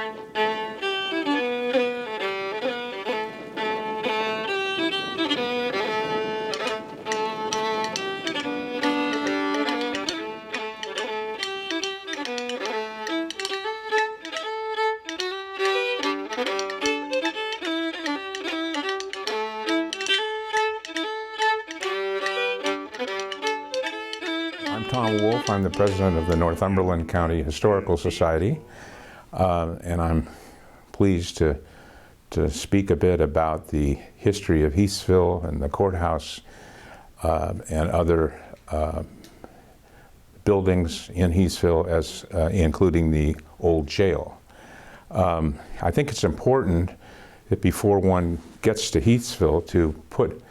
I'm Tom Wolfe. I'm the president of the Northumberland County Historical Society, and I'm pleased to speak a bit about the history of Heathsville and the courthouse and other buildings in Heathsville, as including the old jail. I think it's important that before one gets to Heathsville to put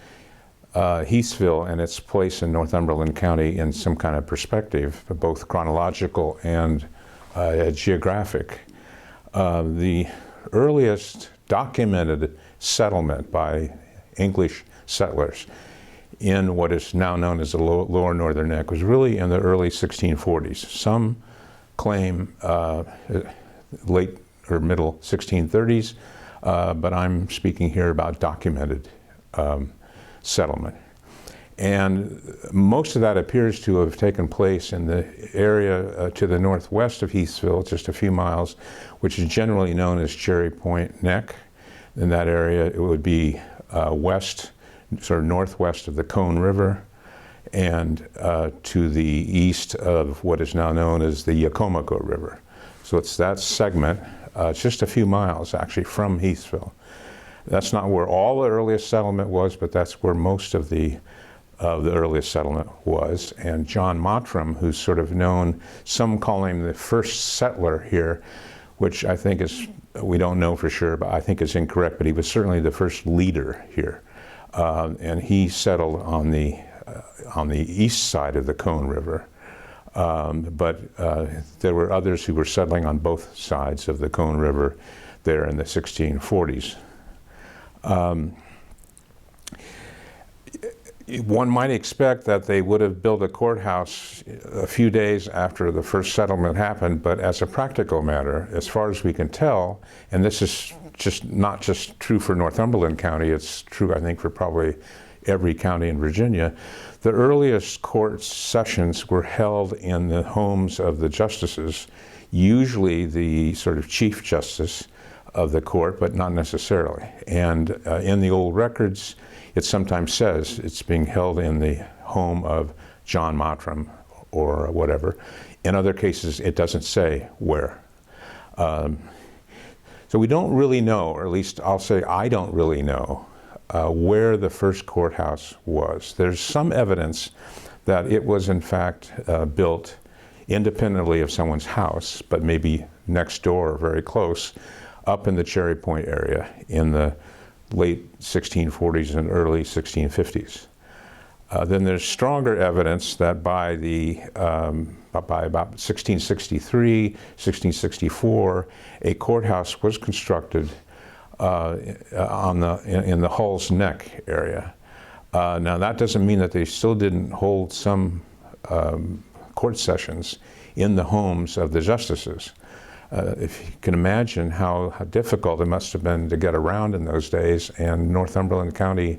Heathsville and its place in Northumberland County in some kind of perspective, both chronological and geographic. The earliest documented settlement by English settlers in what is now known as the Lower Northern Neck was really in the early 1640s. Some claim late or middle 1630s, but I'm speaking here about documented settlement. And most of that appears to have taken place in the area to the northwest of Heathsville, just a few miles, which is generally known as Cherry Point Neck. In that area, it would be west, sort of northwest of the Cone River, and to the east of what is now known as the Yacomico River. So it's that segment, it's just a few miles actually from Heathsville. That's not where all the earliest settlement was, but that's where most of the earliest settlement was. And John Mottram, who's sort of known, some call him the first settler here, which I think is, we don't know for sure, but I think is incorrect, but he was certainly the first leader here. And he settled on the east side of the Cone River. But there were others who were settling on both sides of the Cone River there in the 1640s. One might expect that they would have built a courthouse a few days after the first settlement happened, but as a practical matter, as far as we can tell, and this is just not just true for Northumberland County, it's true I think for probably every county in Virginia, the earliest court sessions were held in the homes of the justices, usually the sort of chief justice of the court, but not necessarily. And in the old records, it sometimes says it's being held in the home of John Mottram or whatever. In other cases, it doesn't say where. So we don't really know, or at least I'll say I don't really know, where the first courthouse was. There's some evidence that it was in fact built independently of someone's house, but maybe next door or very close, up in the Cherry Point area in the late 1640s and early 1650s. Then there's stronger evidence that by about 1663, 1664, a courthouse was constructed in the Hall's Neck area. Now that doesn't mean that they still didn't hold some court sessions in the homes of the justices. If you can imagine how difficult it must have been to get around in those days, and Northumberland County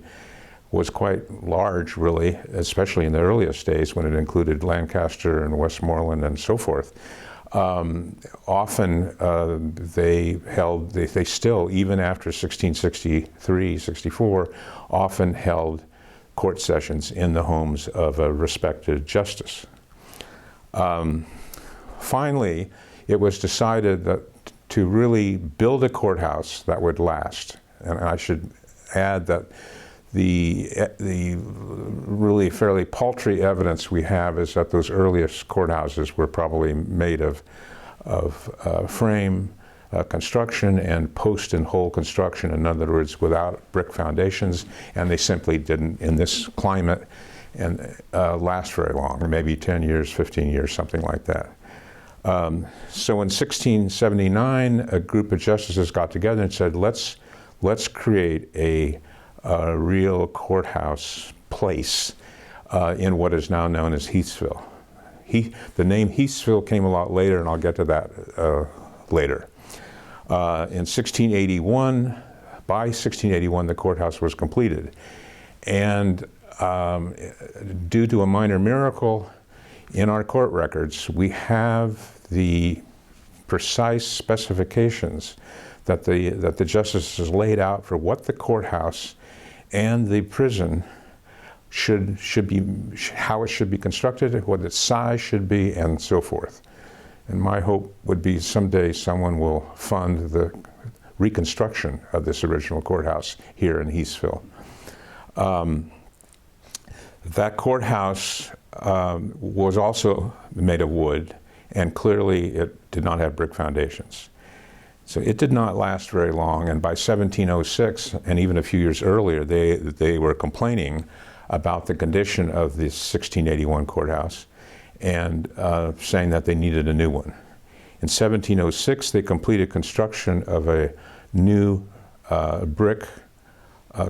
was quite large, really, especially in the earliest days when it included Lancaster and Westmoreland and so forth. Often they still, even after 1663, 64, often held court sessions in the homes of a respected justice. Finally, it was decided that to really build a courthouse that would last. And I should add that the really fairly paltry evidence we have is that those earliest courthouses were probably made of frame construction and post and hole construction, in other words, without brick foundations, and they simply didn't, in this climate, and last very long, maybe 10 years, 15 years, something like that. So in 1679, a group of justices got together and said, let's create a real courthouse place in what is now known as Heathsville. The name Heathsville came a lot later, and I'll get to that later. In 1681, by 1681, the courthouse was completed. And due to a minor miracle in our court records, we have the precise specifications that the justices laid out for what the courthouse and the prison should be, how it should be constructed, what its size should be, and so forth. And my hope would be someday someone will fund the reconstruction of this original courthouse here in Heathsville. That courthouse was also made of wood, and clearly it did not have brick foundations. So it did not last very long, and by 1706, and even a few years earlier, they were complaining about the condition of the 1681 courthouse and saying that they needed a new one. In 1706, they completed construction of a new brick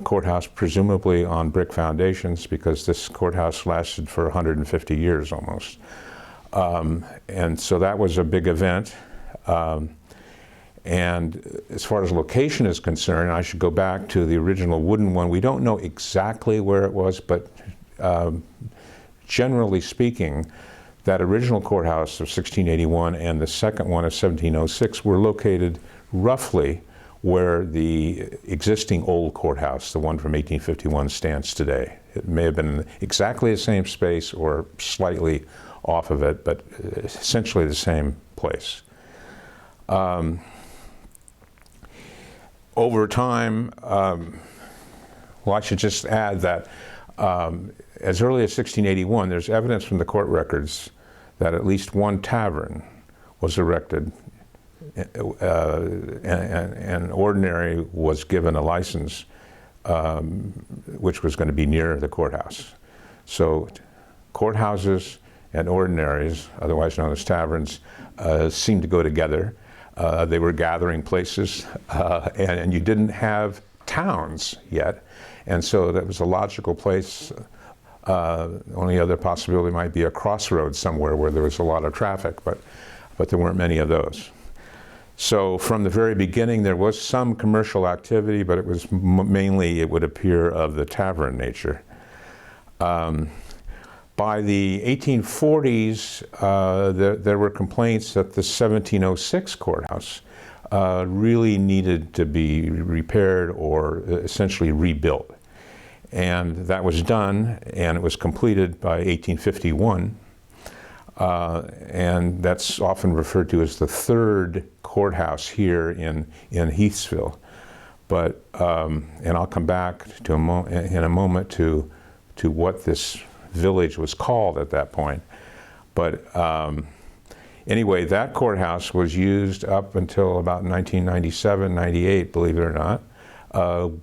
courthouse, presumably on brick foundations, because this courthouse lasted for 150 years almost. And so that was a big event. And as far as location is concerned, I should go back to the original wooden one. We don't know exactly where it was, but generally speaking, that original courthouse of 1681 and the second one of 1706 were located roughly where the existing old courthouse, the one from 1851, stands today. It may have been exactly the same space or slightly off of it, but essentially the same place. Over time, well, I should just add that as early as 1681, there's evidence from the court records that at least one tavern was erected, and ordinary was given a license, which was going to be near the courthouse. So courthouses and ordinaries, otherwise known as taverns, seemed to go together. They were gathering places, and you didn't have towns yet, and so that was a logical place. Only other possibility might be a crossroads somewhere where there was a lot of traffic, but there weren't many of those. So from the very beginning, there was some commercial activity, but it was mainly, it would appear, of the tavern nature. By the 1840s, there were complaints that the 1706 courthouse really needed to be repaired or essentially rebuilt. And that was done, and it was completed by 1851. And that's often referred to as the third courthouse here in Heathsville. But, and I'll come back to in a moment to what this village was called at that point. But anyway, that courthouse was used up until about 1997, 98, believe it or not,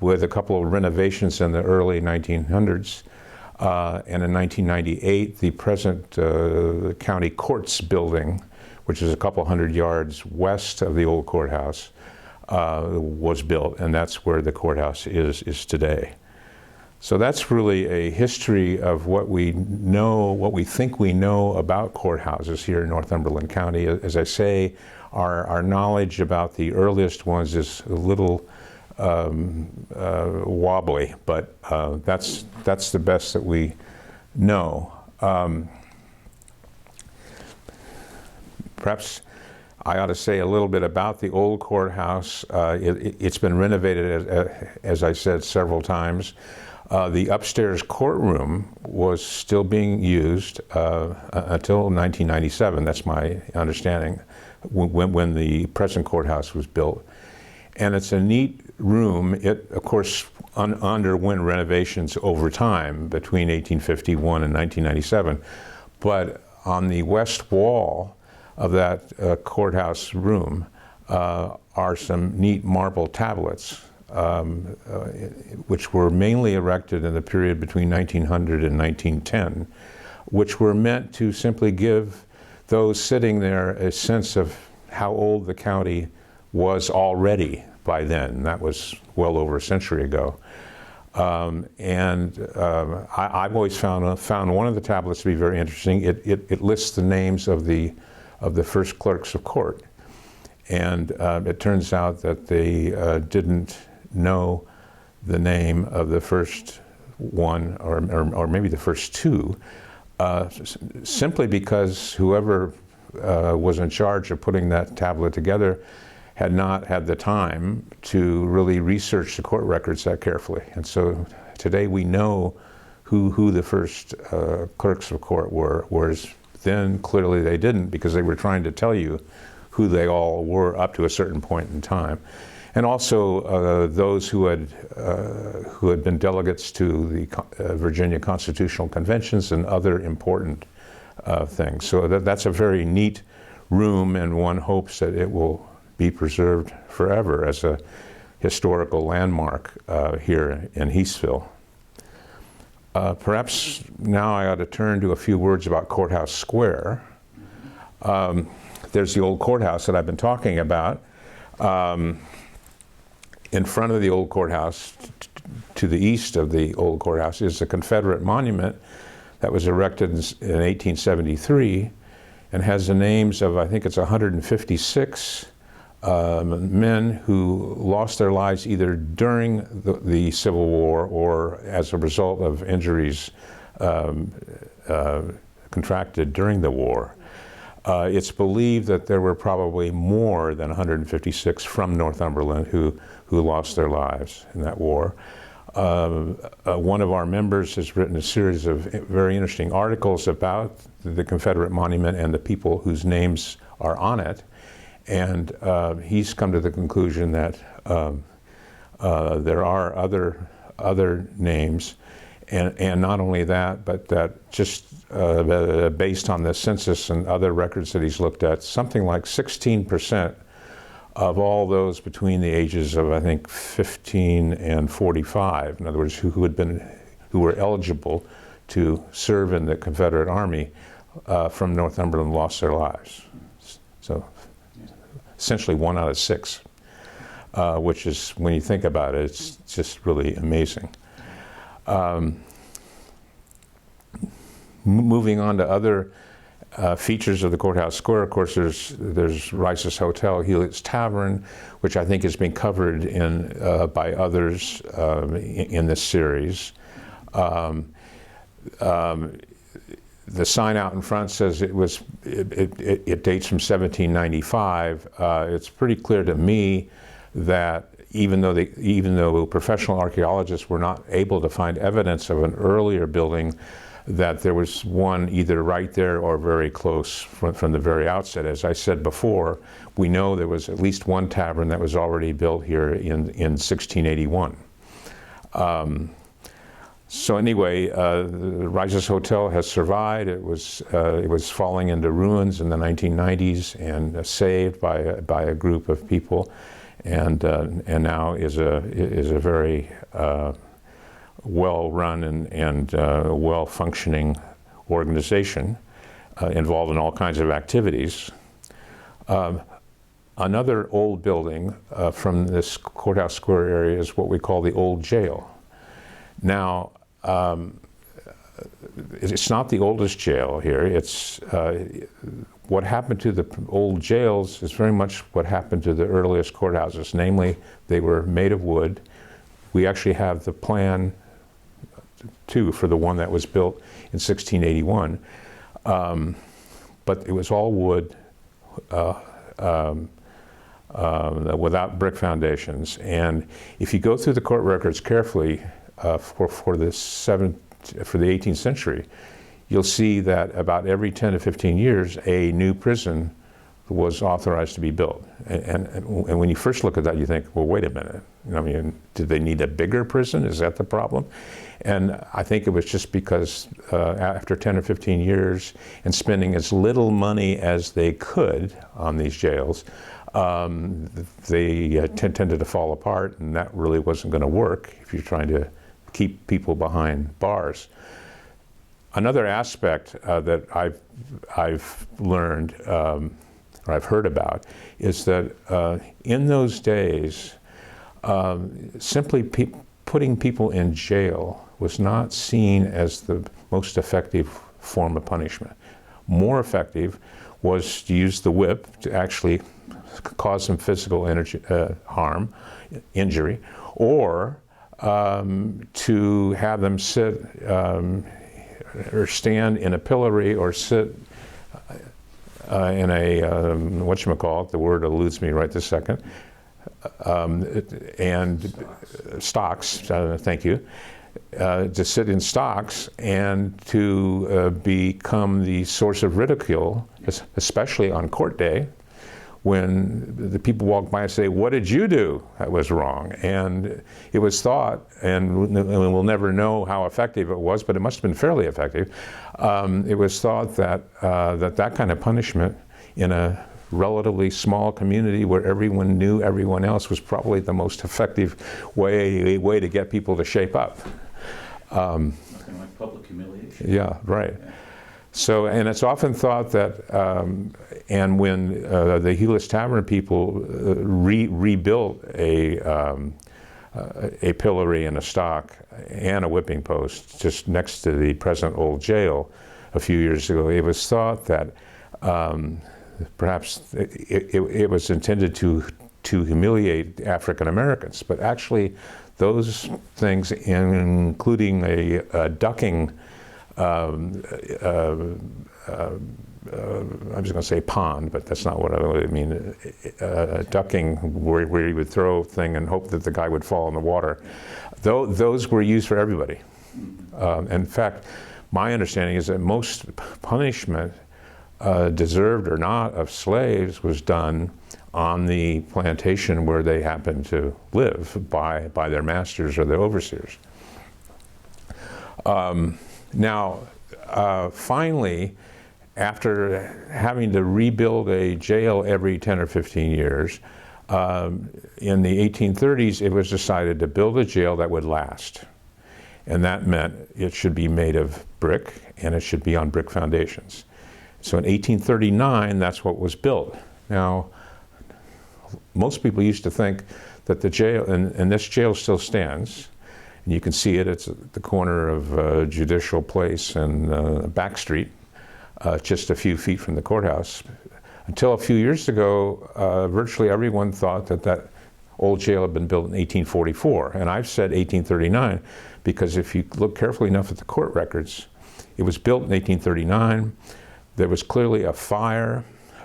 with a couple of renovations in the early 1900s. And in 1998, the present county courts building, which is a couple hundred yards west of the old courthouse, was built, and that's where the courthouse is today. So that's really a history of what we know, what we think we know about courthouses here in Northumberland County. As I say, our knowledge about the earliest ones is a little wobbly, but that's the best that we know. Perhaps I ought to say a little bit about the old courthouse. It's been renovated, as I said, several times. The upstairs courtroom was still being used until 1997. That's my understanding, when the present courthouse was built. And it's a neat room. It, of course, underwent renovations over time between 1851 and 1997. But on the west wall of that courthouse room are some neat marble tablets, which were mainly erected in the period between 1900 and 1910, which were meant to simply give those sitting there a sense of how old the county was already by then. That was well over a century ago. I've always found one of the tablets to be very interesting. It lists the names of the first clerks of court. And it turns out that they didn't know the name of the first one, or maybe the first two, simply because whoever was in charge of putting that tablet together had not had the time to really research the court records that carefully. And so today we know who the first clerks of court were, whereas then clearly they didn't, because they were trying to tell you who they all were up to a certain point in time. And also those who had been delegates to the Virginia Constitutional Conventions and other important things. So that's a very neat room, and one hopes that it will be preserved forever as a historical landmark here in Heathsville. Perhaps now I ought to turn to a few words about Courthouse Square. There's the old courthouse that I've been talking about. In front of the old courthouse, to the east of the old courthouse, is a Confederate monument that was erected in 1873 and has the names of, I think it's 156 men who lost their lives either during the Civil War or as a result of injuries contracted during the war. It's believed that there were probably more than 156 from Northumberland who lost their lives in that war. One of our members has written a series of very interesting articles about the Confederate monument and the people whose names are on it. And he's come to the conclusion that there are other names, and not only that, but that just based on the census and other records that he's looked at, something like 16% of all those between the ages of, I think, 15 and 45, in other words, who were eligible to serve in the Confederate Army from Northumberland lost their lives. So essentially 1 out of 6, which is, when you think about it, it's just really amazing. Moving on to other features of the Courthouse Square, of course, there's Rice's Hotel, Hewlett's Tavern, which I think has been covered by others in this series. The sign out in front says it dates from 1795. It's pretty clear to me that even though professional archaeologists were not able to find evidence of an earlier building, that there was one either right there or very close from the very outset. As I said before, we know there was at least one tavern that was already built here in 1681. So anyway, the Rice's Hotel has survived. It was falling into ruins in the 1990s and saved by a group of people, and now is a very well-run and well-functioning organization involved in all kinds of activities. Another old building from this Courthouse Square area is what we call the old jail. Now, it's not the oldest jail here. It's what happened to the old jails is very much what happened to the earliest courthouses. Namely, they were made of wood. We actually have the plan too for the one that was built in 1681, but it was all wood without brick foundations. And if you go through the court records carefully for the 18th century, you'll see that about every 10 to 15 years, a new prison was authorized to be built. And when you first look at that, you think, well, wait a minute. I mean, did they need a bigger prison? Is that the problem? And I think it was just because after 10 or 15 years and spending as little money as they could on these jails, they tended to fall apart, and that really wasn't going to work if you're trying to keep people behind bars. Another aspect that I've learned, or I've heard about, is that in those days, simply putting people in jail was not seen as the most effective form of punishment. More effective was to use the whip to actually cause them physical harm, injury, or to have them sit or stand in a pillory or sit in a, whatchamacallit, the word eludes me right this second, and stocks, thank you, to sit in stocks and to become the source of ridicule, especially on court day, when the people walk by and say, "What did you do that was wrong?" And it was thought, and we'll never know how effective it was, but it must have been fairly effective. It was thought that that kind of punishment in a relatively small community where everyone knew everyone else was probably the most effective way to get people to shape up. Nothing like public humiliation. Yeah, right. So, and it's often thought that, and when the Helix Tavern people rebuilt a pillory and a stock and a whipping post just next to the present old jail a few years ago, it was thought that perhaps it was intended to humiliate African Americans, but actually those things, including a ducking, I was going to say pond, but that's not what I mean. Ducking, where you would throw a thing and hope that the guy would fall in the water. Those were used for everybody. In fact, my understanding is that most punishment, deserved or not, of slaves was done on the plantation where they happened to live by their masters or their overseers. Now, finally, after having to rebuild a jail every 10 or 15 years, in the 1830s, it was decided to build a jail that would last. And that meant it should be made of brick, and it should be on brick foundations. So in 1839, that's what was built. Now, most people used to think that the jail, and this jail still stands, and you can see it, it's at the corner of Judicial Place and Back Street, just a few feet from the courthouse. Until a few years ago, virtually everyone thought that that old jail had been built in 1844. And I've said 1839 because if you look carefully enough at the court records, it was built in 1839. There was clearly a fire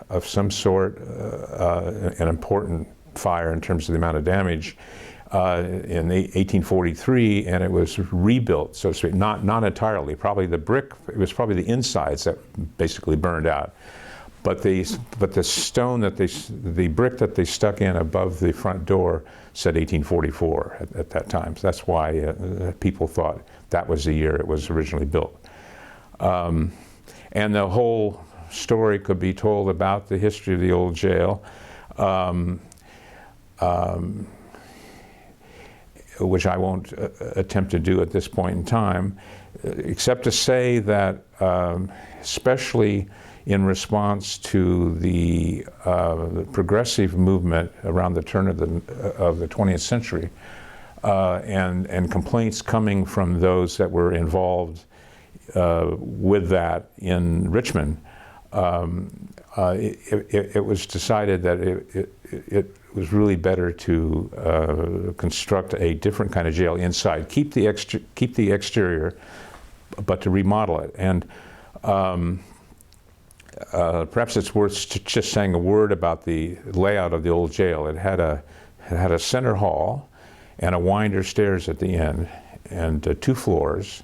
of some sort, an important fire in terms of the amount of damage, in 1843, and it was rebuilt, so to speak, not entirely. Probably the brick, it was probably the insides that basically burned out. But the stone that the brick that they stuck in above the front door said 1844 at that time. So that's why people thought that was the year it was originally built. And the whole story could be told about the history of the old jail, which I won't attempt to do at this point in time, except to say that especially in response to the progressive movement around the turn of the 20th century, and complaints coming from those that were involved with that in Richmond, it was decided that it was really better to construct a different kind of jail inside, keep the exterior, but to remodel it. And perhaps it's worth just saying a word about the layout of the old jail. It had a center hall and a winder stairs at the end, and 2 floors,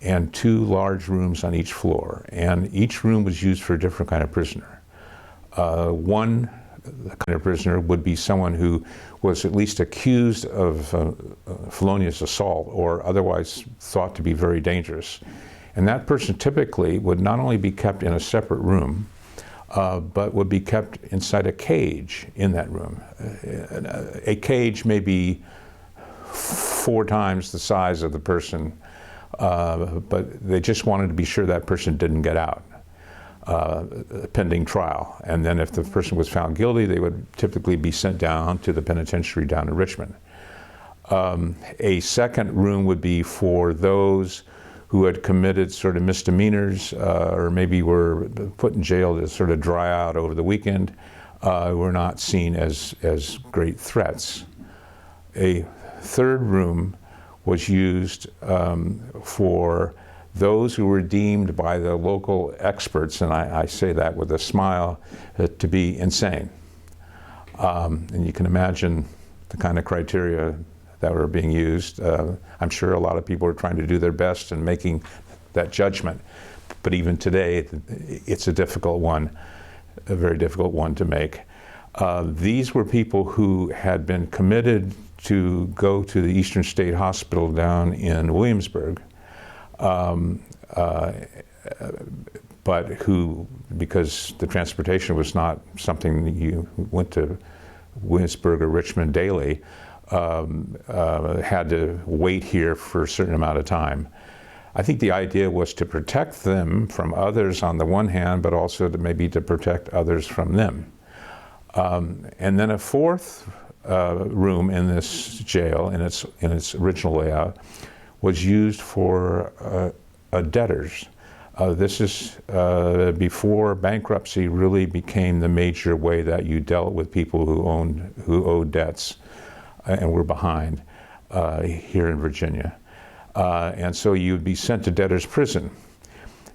and 2 large rooms on each floor. And each room was used for a different kind of prisoner. One kind of prisoner would be someone who was at least accused of felonious assault or otherwise thought to be very dangerous. And that person typically would not only be kept in a separate room, but would be kept inside a cage in that room. A cage may be 4 times the size of the person, but they just wanted to be sure that person didn't get out pending trial. And then if the person was found guilty, they would typically be sent down to the penitentiary down in Richmond. A second room would be for those who had committed sort of misdemeanors or maybe were put in jail to sort of dry out over the weekend. were not seen as great threats. A third room was used for those who were deemed by the local experts, and I say that with a smile, to be insane. And you can imagine the kind of criteria that were being used. I'm sure a lot of people are trying to do their best in making that judgment, but even today, it's a difficult one, a very difficult one to make. These were people who had been committed to go to the Eastern State Hospital down in Williamsburg, but who, because the transportation was not something that you went to Williamsburg or Richmond daily, had to wait here for a certain amount of time. I think the idea was to protect them from others on the one hand, but also to maybe to protect others from them. And then a fourth room in this jail, in its original layout, was used for debtors. This is before bankruptcy really became the major way that you dealt with people who owed debts and were behind here in Virginia. And so you'd be sent to debtor's prison.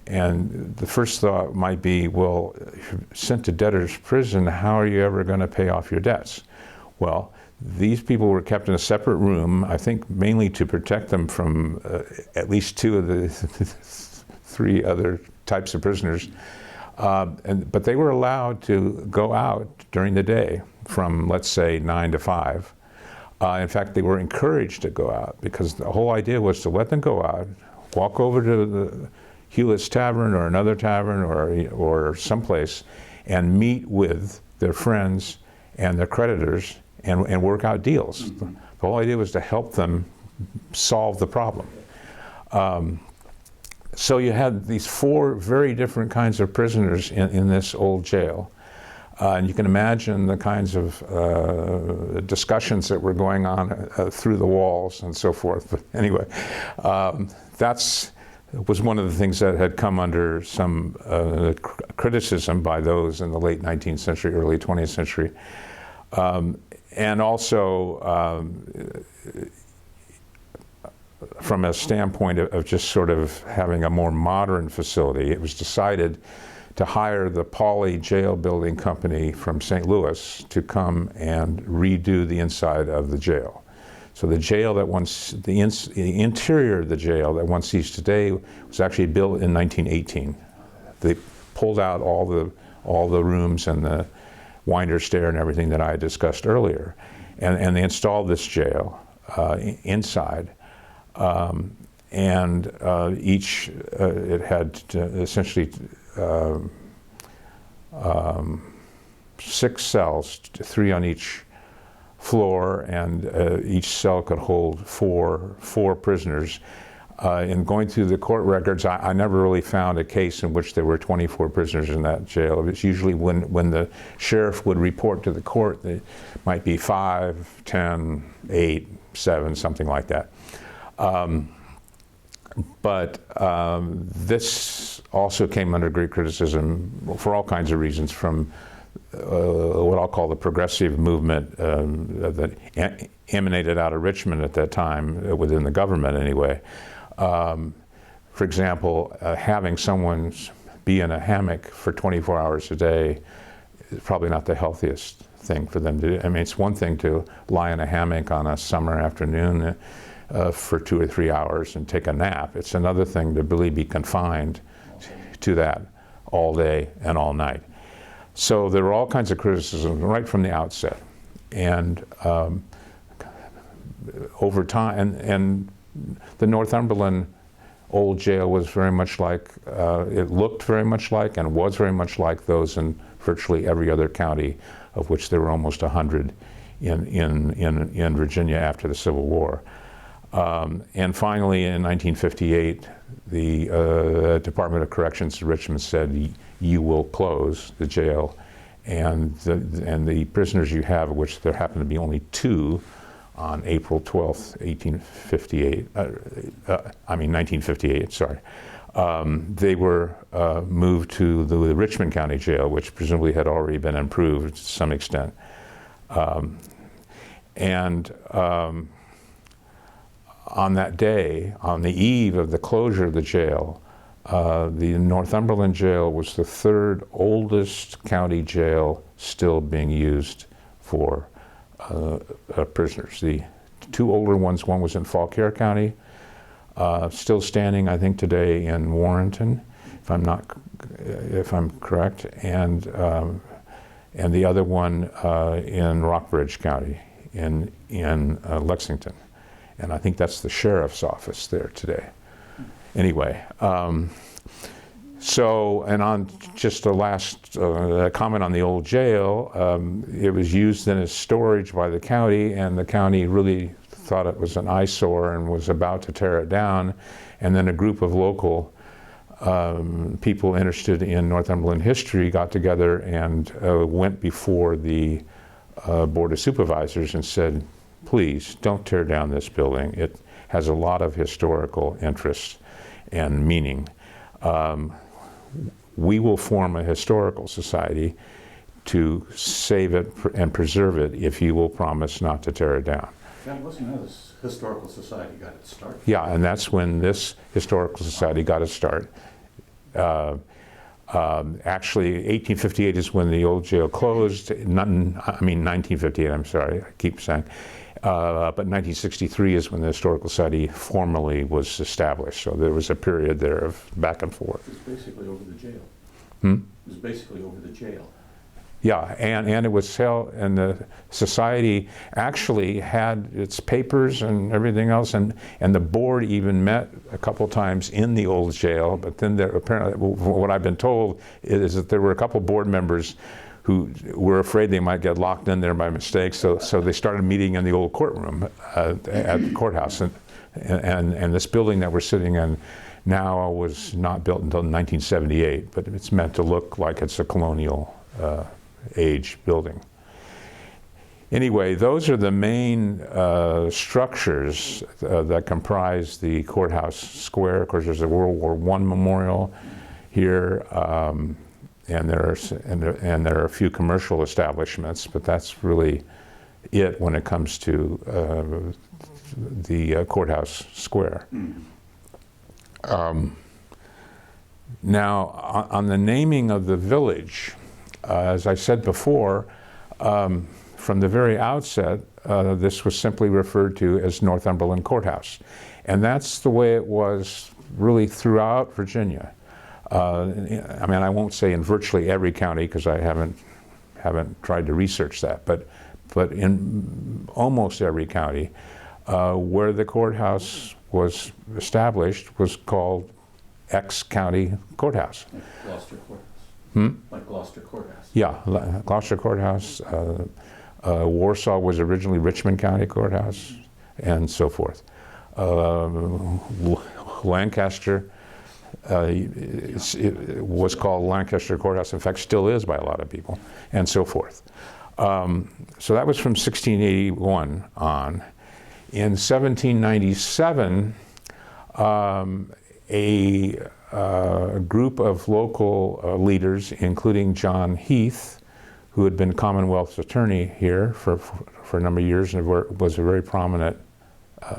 And the first thought might be, well, if you're sent to debtor's prison, how are you ever going to pay off your debts? Well, these people were kept in a separate room, I think mainly to protect them from at least two of the three other types of prisoners. But they were allowed to go out during the day from, let's say, 9 to 5. In fact, they were encouraged to go out because the whole idea was to let them go out, walk over to the Hewlett's Tavern or another tavern or someplace and meet with their friends and their creditors and work out deals. The whole idea was to help them solve the problem. So you had these four very different kinds of prisoners in this old jail. And you can imagine the kinds of discussions that were going on through the walls and so forth. But anyway, that was one of the things that had come under some criticism by those in the late 19th century, early 20th century. And also from a standpoint of just sort of having a more modern facility, it was decided to hire the Pauley Jail Building Company from St. Louis to come and redo the inside of the jail. So the jail that the interior of the jail that one sees today was actually built in 1918. They pulled out all the rooms and the winder stair and everything that I discussed earlier, and they installed this jail inside. And each it had essentially 6 cells, 3 on each floor, and each cell could hold four prisoners. In going through the court records, I never really found a case in which there were 24 prisoners in that jail. It was usually when the sheriff would report to the court, there might be 5, 10, 8, 7, something like that. But this also came under great criticism for all kinds of reasons from what I'll call the progressive movement that emanated out of Richmond at that time, within the government anyway. For example, having someone be in a hammock for 24 hours a day is probably not the healthiest thing for them to do. I mean, it's one thing to lie in a hammock on a summer afternoon for 2 or 3 hours and take a nap. It's another thing to really be confined to that all day and all night. So there were all kinds of criticisms right from the outset. And over time, and the Northumberland old jail was very much like, it looked very much like and was very much like those in virtually every other county, of which there were almost 100 in Virginia after the Civil War. And finally, in 1958, the Department of Corrections in Richmond said, you will close the jail, and the prisoners you have, of which there happened to be only 2 on April 12th, 1958, sorry, They were moved to the Richmond County Jail, which presumably had already been improved to some extent. On that day, on the eve of the closure of the jail, the Northumberland jail was the third oldest county jail still being used for prisoners. The two older ones, one was in Fauquier County, still standing, I think, today in Warrenton, if I'm correct, and the other one in Rockbridge County in Lexington. And I think that's the sheriff's office there today. Anyway, and on just a last comment on the old jail, it was used then as storage by the county, and the county really thought it was an eyesore and was about to tear it down. And then a group of local people interested in Northumberland history got together and went before the Board of Supervisors and said, please don't tear down this building. It has a lot of historical interest and meaning. We will form a historical society to save it and preserve it if you will promise not to tear it down. That wasn't how this historical society got its start. Yeah, and that's when this historical society got its start. Actually, 1858 is when the old jail closed. 1958, I'm sorry, I keep saying. But 1963 is when the Historical Society formally was established. So there was a period there of back and forth. It was basically over the jail. Hmm? It was basically over the jail. Yeah, and it was held, and the society actually had its papers and everything else, and the board even met a couple times in the old jail. But then there, apparently, what I've been told is that there were a couple board members who were afraid they might get locked in there by mistake, so they started meeting in the old courtroom at the courthouse, and this building that we're sitting in now was not built until 1978, but it's meant to look like it's a colonial age building. Anyway, those are the main structures that comprise the courthouse square. Of course, there's a World War I memorial here. And there are a few commercial establishments, but that's really it when it comes to the courthouse square. Now, on the naming of the village, as I said before, from the very outset, this was simply referred to as Northumberland Courthouse, and that's the way it was really throughout Virginia. I won't say in virtually every county because I haven't tried to research that, but in almost every county where the courthouse was established was called X County Courthouse. Like Gloucester Courthouse. Like Gloucester Courthouse. Yeah, Gloucester Courthouse. Warsaw was originally Richmond County Courthouse, and so forth. Lancaster. It was called Lancaster Courthouse, in fact still is by a lot of people, and so forth. So that was from 1681 on. In 1797, a group of local leaders, including John Heath, who had been Commonwealth's attorney here for a number of years and was a very prominent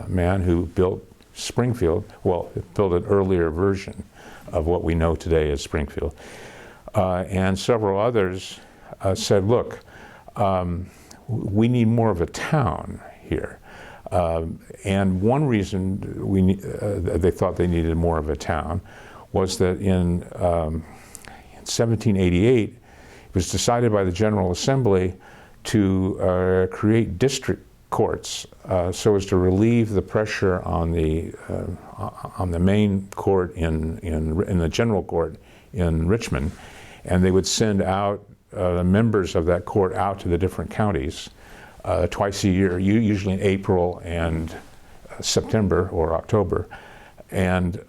man who built Springfield, built an earlier version of what we know today as Springfield. And several others said, look, we need more of a town here. And one reason they thought they needed more of a town was that in 1788, it was decided by the General Assembly to create district courts so as to relieve the pressure on the main court in the general court in Richmond, and they would send out members of that court out to the different counties twice a year, usually in April and September or October. And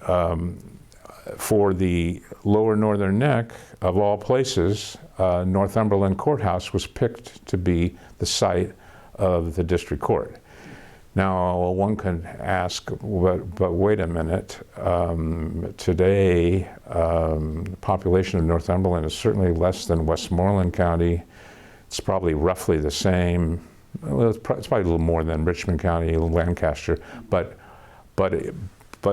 for the lower northern neck, of all places, Northumberland Courthouse was picked to be the site of the district court. Now, one could ask, but wait a minute. Today, the population of Northumberland is certainly less than Westmoreland County. It's probably roughly the same. Well, it's probably a little more than Richmond County, Lancaster. But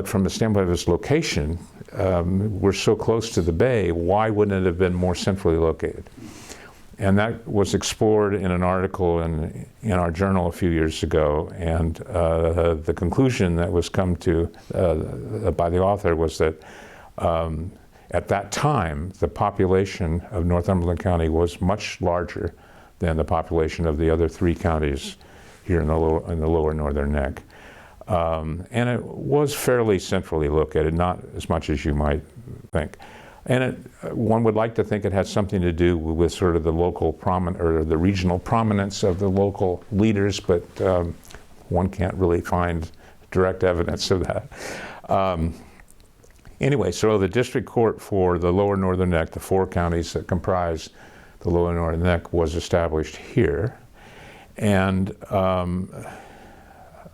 from the standpoint of its location, we're so close to the bay. Why wouldn't it have been more centrally located? And that was explored in an article in our journal a few years ago, and the conclusion that was come to by the author was that at that time, the population of Northumberland County was much larger than the population of the other 3 counties here in the lower northern neck. And it was fairly centrally located, not as much as you might think. And one would like to think it had something to do with sort of the local or the regional prominence of the local leaders, but one can't really find direct evidence of that. Anyway, so the district court for the lower northern neck, the 4 counties that comprise the lower northern neck, was established here. And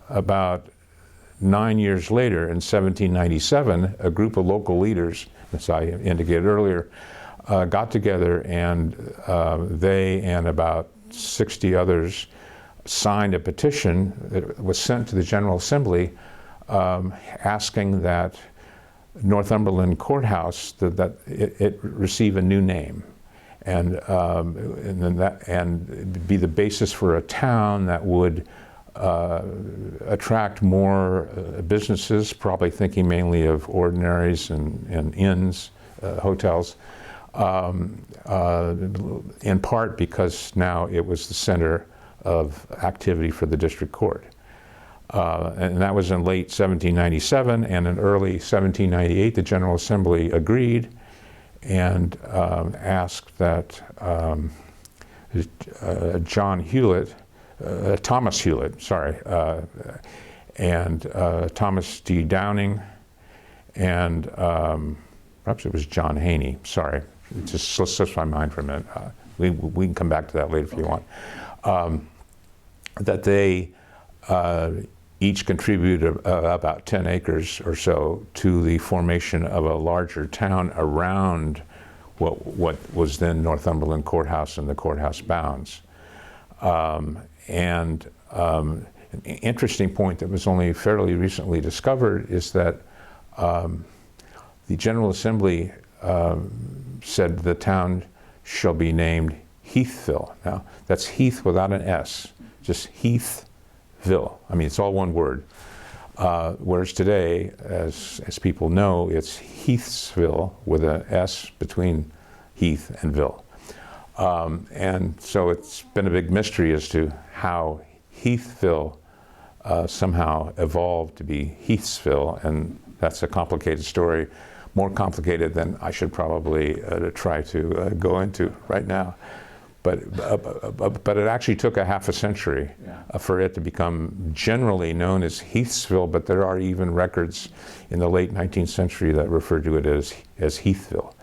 about 9 years later, in 1797, a group of local leaders, as I indicated earlier, got together, and they and about 60 others signed a petition that was sent to the General Assembly asking that Northumberland Courthouse, that it receive a new name, and be the basis for a town that would attract more businesses, probably thinking mainly of ordinaries and inns, hotels, in part because now it was the center of activity for the district court. And that was in late 1797, and in early 1798, the General Assembly agreed and asked that Thomas Hewlett, and Thomas D. Downing, and perhaps it was John Haney, sorry, it just slips my mind for a minute. We can come back to that later if you want. That they each contributed about 10 acres or so to the formation of a larger town around what was then Northumberland Courthouse and the courthouse bounds. And an interesting point that was only fairly recently discovered is that the General Assembly said the town shall be named Heathsville. Now, that's Heath without an S, just Heathsville. I mean, it's all one word. Whereas today, as people know, it's Heathsville with an S between Heath and Ville. And so it's been a big mystery as to how Heathville somehow evolved to be Heathsville, and that's a complicated story, more complicated than I should probably try to go into right now. But it actually took a half a century for it to become generally known as Heathsville, but there are even records in the late 19th century that refer to it as Heathville.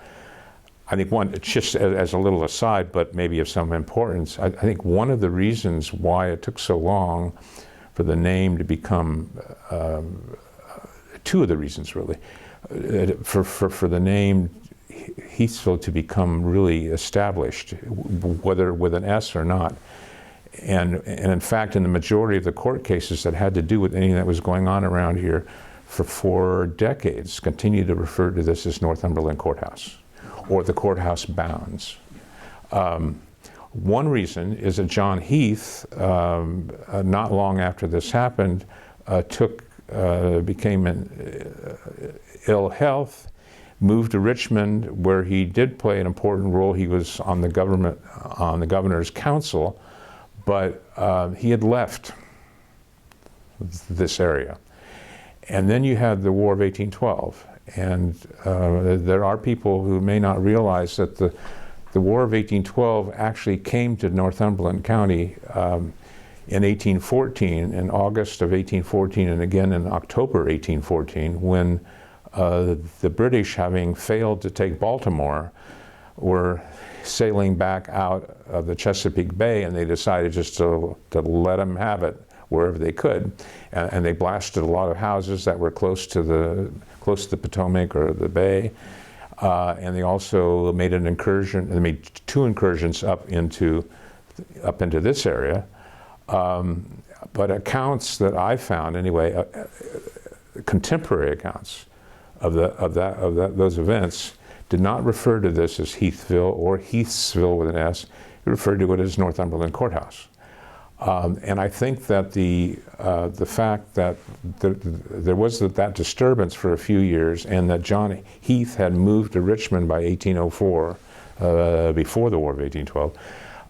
I think just as a little aside, but maybe of some importance, I think one of the reasons why it took so long for the name to become, 2 of the reasons really, for the name Heathsville to become really established, whether with an S or not. And in fact, in the majority of the court cases that had to do with anything that was going on around here for 4 decades, continued to refer to this as Northumberland Courthouse, or the courthouse bounds. One reason is that John Heath, not long after this happened, became ill health, moved to Richmond, where he did play an important role. He was on the governor's council, but he had left this area. And then you had the War of 1812. And there are people who may not realize that the War of 1812 actually came to Northumberland County in 1814, in August of 1814, and again in October 1814, when the British, having failed to take Baltimore, were sailing back out of the Chesapeake Bay, and they decided just to let them have it wherever they could, and they blasted a lot of houses that were close to the Potomac or the bay, and they also made an incursion. They made 2 incursions up into this area. But accounts that I found, anyway, contemporary accounts of those events did not refer to this as Heathville or Heathsville with an S. It referred to it as Northumberland Courthouse. And I think that the fact that there was that disturbance for a few years, and that John Heath had moved to Richmond by 1804, before the War of 1812,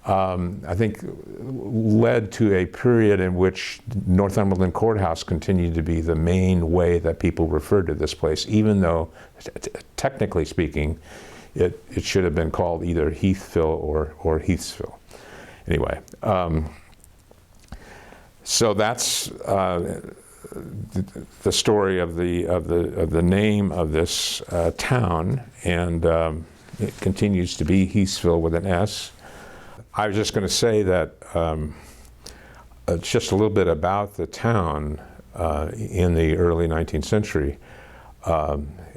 I think led to a period in which Northumberland Courthouse continued to be the main way that people referred to this place, even though, technically speaking, it should have been called either Heathville or Heathsville. Anyway, so that's the story of the name of this town, and it continues to be Heathsville with an S. I was just going to say that just a little bit about the town in the early 19th century.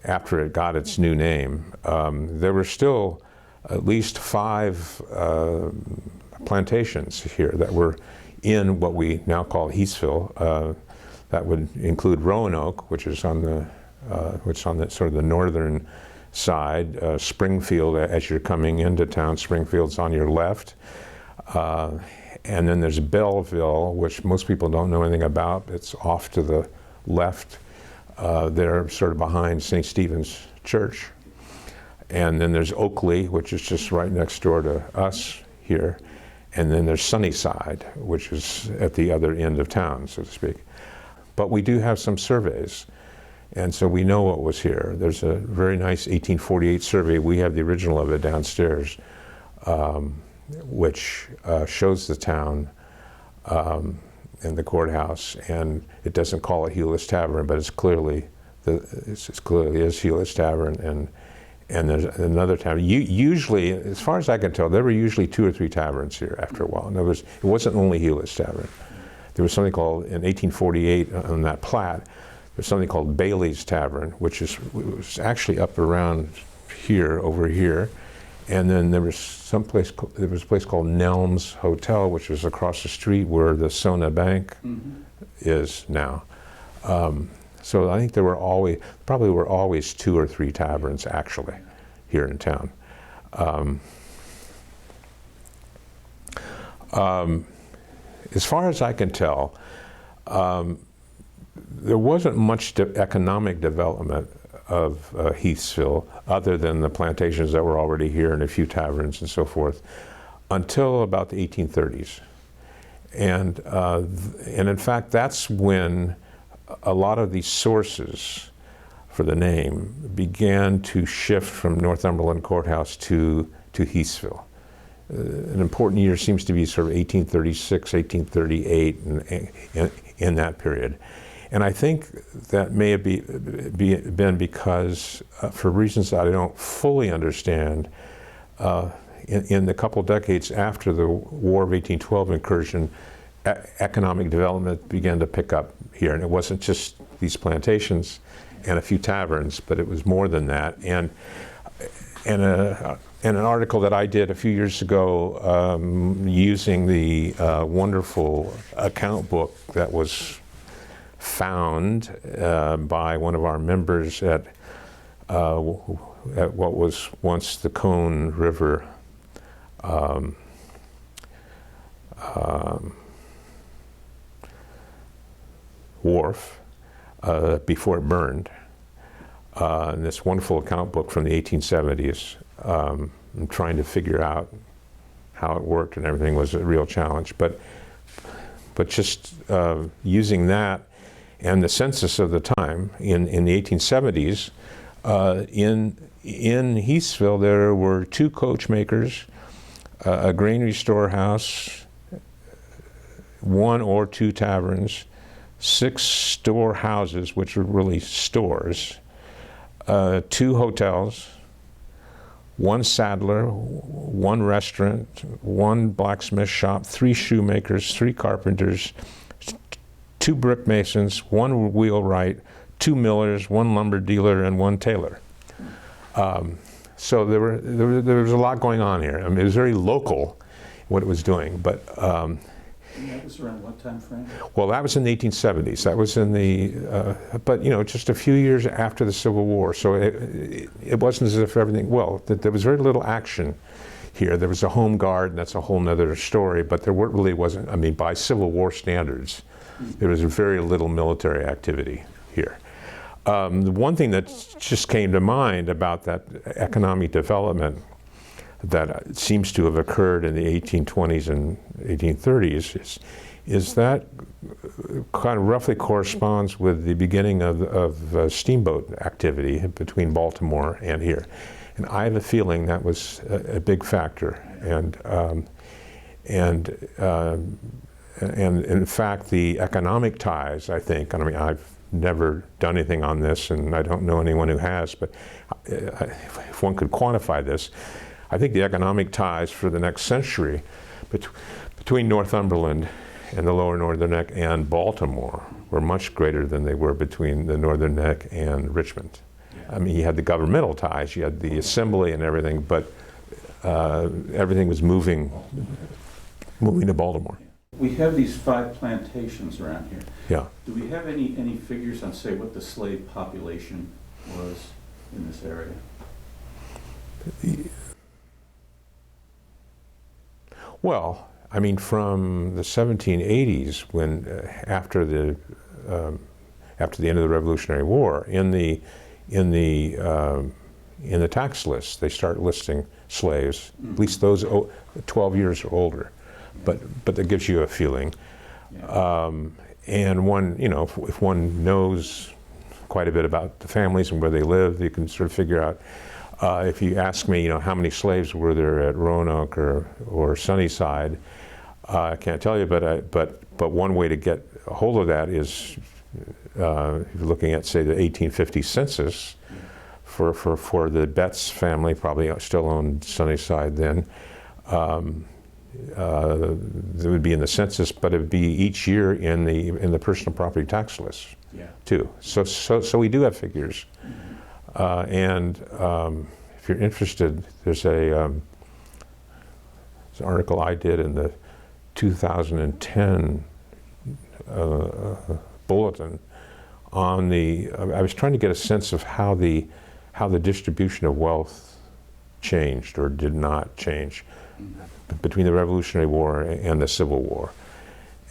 After it got its new name, there were still at least 5 plantations here that were in what we now call Heathsville. That would include Roanoke, which is on the sort of the northern side. Springfield, as you're coming into town, Springfield's on your left. And then there's Belleville, which most people don't know anything about. It's off to the left. They're sort of behind St. Stephen's Church. And then there's Oakley, which is just right next door to us here. And then there's Sunnyside, which is at the other end of town, so to speak. But we do have some surveys, and so we know what was here. There's a very nice 1848 survey. We have the original of it downstairs, which shows the town and the courthouse, and it doesn't call it Hewlett's Tavern, but it's clearly is Hewlett's Tavern, and there's another tavern. Usually, as far as I can tell, there were usually 2 or 3 taverns here after a while. In other words, it wasn't only Hewlett's Tavern. There was something called, in 1848, on that plat, there's something called Bailey's Tavern, which was actually up around here, over here. And then there was a place called Nelms Hotel, which was across the street where the Sona Bank is now. So I think there were probably always 2 or 3 taverns actually here in town. As far as I can tell, there wasn't much economic development of Heathsville other than the plantations that were already here and a few taverns and so forth until about the 1830s. And in fact, that's when a lot of these sources for the name began to shift from Northumberland Courthouse to Heathsville. An important year seems to be sort of 1836, 1838, and in that period. And I think that may have been because, for reasons that I don't fully understand, in the couple decades after the War of 1812 incursion, economic development began to pick up here. And it wasn't just these plantations and a few taverns, but it was more than that. And an article that I did a few years ago using the wonderful account book that was found by one of our members at what was once the Cone River wharf before it burned. And this wonderful account book from the 1870s. And trying to figure out how it worked and everything was a real challenge. But just using that and the census of the time in the 1870s, in Heathsville there were 2 coachmakers, a granary storehouse, 1 or 2 taverns, 6 storehouses, which were really stores, 2 hotels, 1 saddler, 1 restaurant, 1 blacksmith shop, 3 shoemakers, 3 carpenters, 2 brick masons, 1 wheelwright, 2 millers, 1 lumber dealer, and 1 tailor. So there was a lot going on here. I mean, it was very local what it was doing, but And that was around what time frame? well, that was in the 1870s. That was in the, but you know, just a few years after the Civil War. So it wasn't as if everything, well, there was very little action here. There was a home guard, and that's a whole nother story, but there really wasn't, I mean, by Civil War standards, there was very little military activity here. The one thing that just came to mind about that economic development that seems to have occurred in the 1820s and 1830s is that kind of roughly corresponds with the beginning of steamboat activity between Baltimore and here. And I have a feeling that was a big factor. And in fact, the economic ties, I think, and I mean, I've never done anything on this, and I don't know anyone who has, but if one could quantify this, I think the economic ties for the next century between Northumberland and the lower Northern Neck and Baltimore were much greater than they were between the Northern Neck and Richmond. Yeah. I mean, you had the governmental ties, you had the assembly and everything, but everything was moving to Baltimore. We have these 5 plantations around here. Yeah. Do we have any figures on, say, what the slave population was in this area? Well, I mean, from the 1780s, when after the end of the Revolutionary War, in the tax lists, they start listing slaves, at least those 12 years or older. But that gives you a feeling. Yeah. And one, you know, if one knows quite a bit about the families and where they live, you can sort of figure out. If you ask me, you know, how many slaves were there at Roanoke or Sunnyside, I can't tell you. But one way to get a hold of that is if you're looking at, say, the 1850 census for the Betts family, probably still owned Sunnyside then. It would be in the census, but it would be each year in the personal property tax list, yeah, too. So we do have figures, and if you're interested, there's an article I did in the 2010 bulletin on the. I was trying to get a sense of how the distribution of wealth changed or did not change between the Revolutionary War and the Civil War,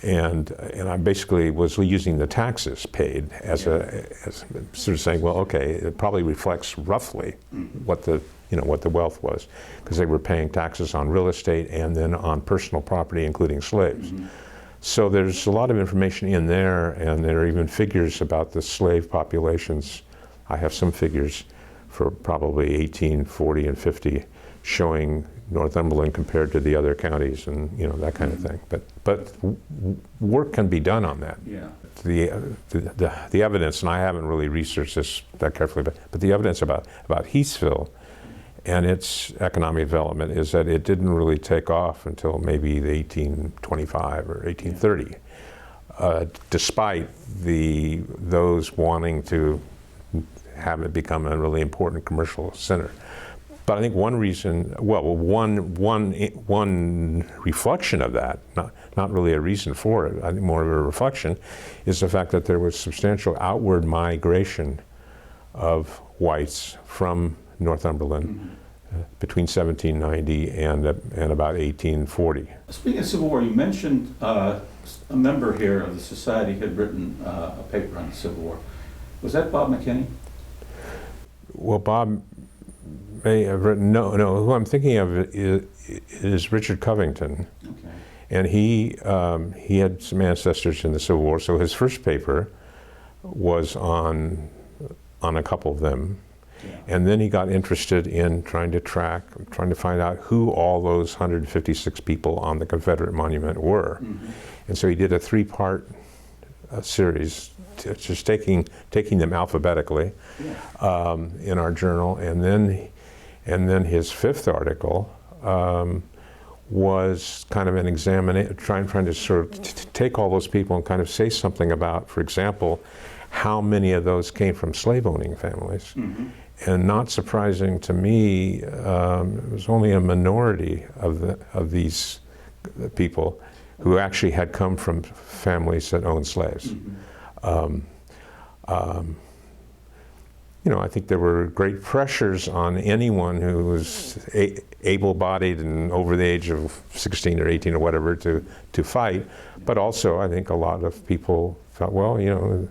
and I basically was using the taxes paid as sort of saying, well, okay, it probably reflects roughly what the wealth was, because they were paying taxes on real estate and then on personal property, including slaves. Mm-hmm. So there's a lot of information in there, and there are even figures about the slave populations. I have some figures for probably 1840 and 50 showing Northumberland compared to the other counties, and that kind of thing. But work can be done on that. Yeah. The evidence, and I haven't really researched this that carefully, but the evidence about Heathsville and its economic development is that it didn't really take off until maybe the 1825 or 1830, despite those wanting to have it become a really important commercial center. But I think one reason, one reflection of that, not really a reason for it, I think more of a reflection, is the fact that there was substantial outward migration of whites from Northumberland between 1790 and about 1840. Speaking of Civil War, you mentioned a member here of the society had written a paper on the Civil War. Was that Bob McKinney? Well, Bob may have written, no, who I'm thinking of is Richard Covington. Okay. And he had some ancestors in the Civil War, so his first paper was on a couple of them. Yeah. And then he got interested in trying to find out who all those 156 people on the Confederate monument were. Mm-hmm. And so he did a 3-part series, just taking them alphabetically, in our journal, and then his 5th article was kind of an examination, trying to sort of take all those people and kind of say something about, for example, how many of those came from slave-owning families. Mm-hmm. And not surprising to me, it was only a minority of these people who actually had come from families that owned slaves. Mm-hmm. You know, I think there were great pressures on anyone who was able-bodied and over the age of 16 or 18 or whatever to fight. But also, I think a lot of people thought, well, you know,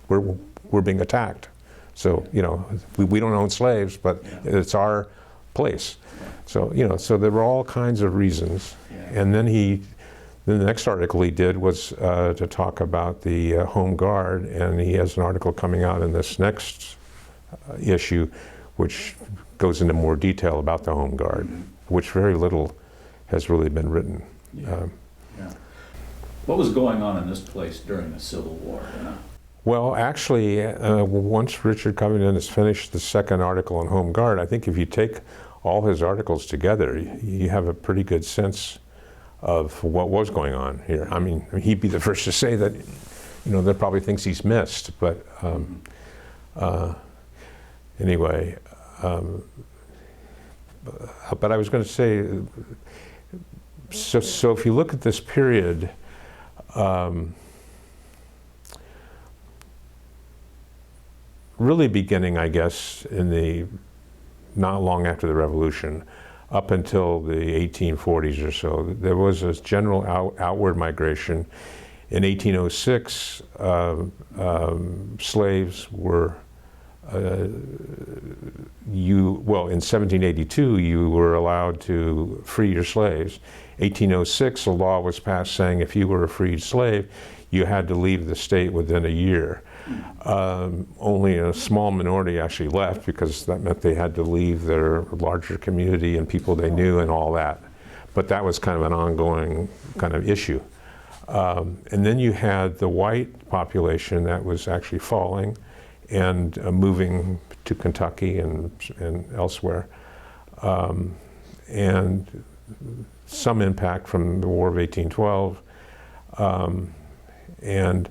we're being attacked. So, you know, we don't own slaves, but it's our place. So, you know, so there were all kinds of reasons. And then the next article he did was to talk about the Home Guard, and he has an article coming out in this next issue, which goes into more detail about the Home Guard, which very little has really been written. Yeah. What was going on in this place during the Civil War? You know? Well, actually, once Richard Covington has finished the second article on Home Guard, I think if you take all his articles together, you have a pretty good sense of what was going on here. I mean, he'd be the first to say that, you know, there are probably things he's missed, but anyway. But I was going to say, so if you look at this period, really beginning, I guess, in the not long after the Revolution, up until the 1840s or so, there was this general outward migration. In 1806, slaves were, in 1782, you were allowed to free your slaves. 1806, a law was passed saying if you were a freed slave, you had to leave the state within a year. Only a small minority actually left because that meant they had to leave their larger community and people they knew and all that. But that was kind of an ongoing kind of issue. And then you had the white population that was actually falling and moving to Kentucky and elsewhere. And some impact from the War of 1812. And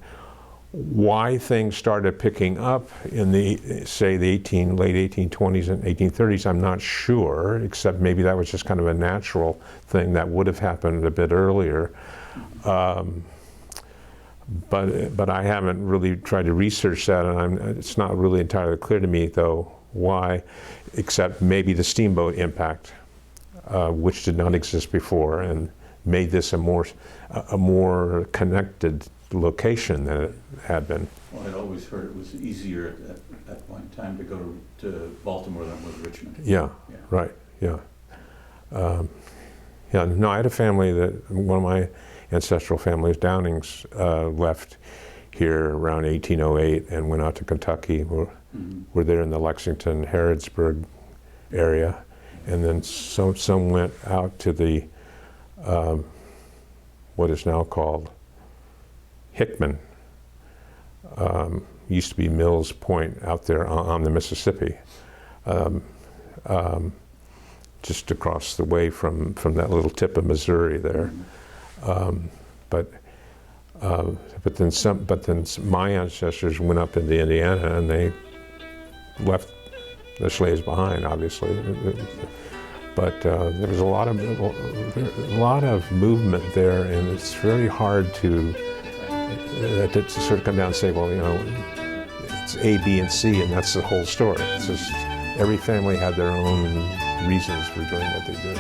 why things started picking up in the, say, the late 1820s and 1830s, I'm not sure, except maybe that was just kind of a natural thing that would have happened a bit earlier. But I haven't really tried to research that, and it's not really entirely clear to me, though, why, except maybe the steamboat impact, which did not exist before, and made this a more connected location than it had been. Well, I'd always heard it was easier at that point in time to go to Baltimore than it was Richmond. Yeah. Right, yeah. No, I had a family that, one of my ancestral families, Downings, left here around 1808 and went out to Kentucky. We're there in the Lexington, Harrodsburg area. And then some went out to the, what is now called Hickman. Used to be Mills Point out there on the Mississippi, just across the way from that little tip of Missouri there. But then my ancestors went up into Indiana and they left the slaves behind, obviously. But there was a lot of movement there, and it's very hard to sort of come down and say, well, you know, it's A, B, and C, and that's the whole story. It's just every family had their own reasons for doing what they did.